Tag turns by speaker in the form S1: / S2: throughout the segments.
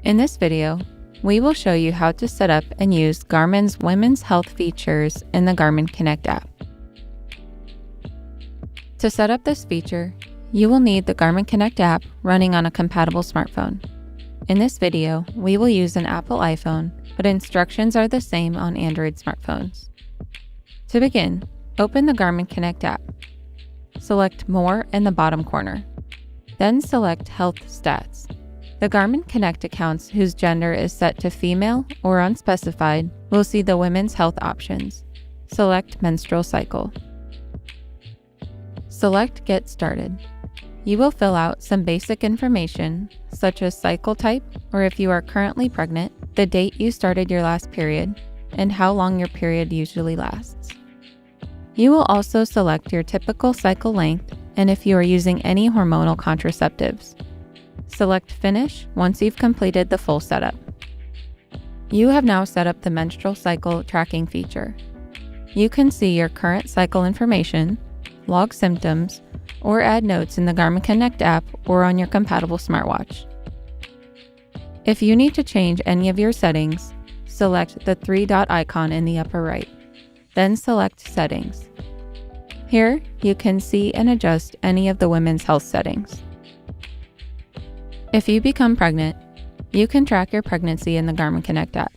S1: In this video, we will show you how to set up and use Garmin's women's health features in the Garmin Connect app. To set up this feature, you will need the Garmin Connect app running on a compatible smartphone. In this video, we will use an Apple iPhone, but instructions are the same on Android smartphones. To begin, open the Garmin Connect app. Select More in the bottom corner. Then select Health Stats. The Garmin Connect accounts whose gender is set to female or unspecified will see the women's health options. Select Menstrual Cycle. Select Get Started. You will fill out some basic information, such as cycle type, or if you are currently pregnant, the date you started your last period, and how long your period usually lasts. You will also select your typical cycle length and if you are using any hormonal contraceptives. Select Finish once you've completed the full setup. You have now set up the menstrual cycle tracking feature. You can see your current cycle information, log symptoms, or add notes in the Garmin Connect app or on your compatible smartwatch. If you need to change any of your settings, select the three-dot icon in the upper right. Then select Settings. Here, you can see and adjust any of the women's health settings. If you become pregnant, you can track your pregnancy in the Garmin Connect app.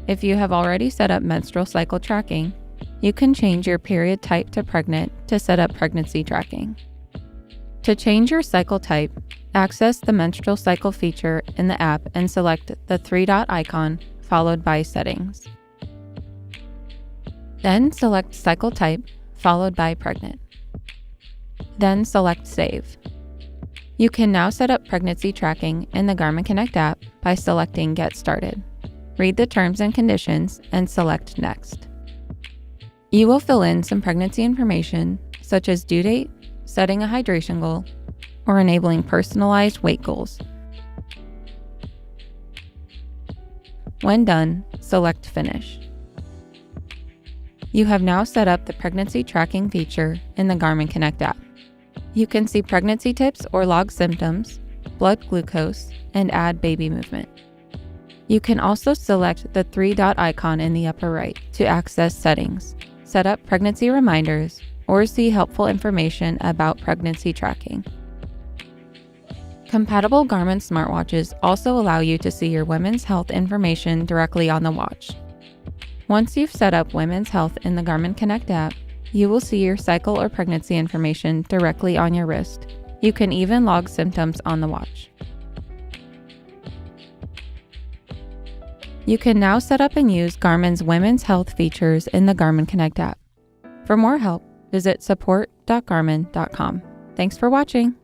S1: If you have already set up menstrual cycle tracking, you can change your period type to pregnant to set up pregnancy tracking. To change your cycle type, access the menstrual cycle feature in the app and select the three-dot icon followed by Settings. Then select Cycle Type followed by Pregnant. Then select Save. You can now set up pregnancy tracking in the Garmin Connect app by selecting Get Started. Read the terms and conditions and select Next. You will fill in some pregnancy information such as due date, setting a hydration goal, or enabling personalized weight goals. When done, select Finish. You have now set up the pregnancy tracking feature in the Garmin Connect app. You can see pregnancy tips or log symptoms, blood glucose, and add baby movement. You can also select the three-dot icon in the upper right to access settings, set up pregnancy reminders, or see helpful information about pregnancy tracking. Compatible Garmin smartwatches also allow you to see your women's health information directly on the watch. Once you've set up women's health in the Garmin Connect app, you will see your cycle or pregnancy information directly on your wrist. You can even log symptoms on the watch. You can now set up and use Garmin's women's health features in the Garmin Connect app. For more help, visit support.garmin.com. Thanks for watching.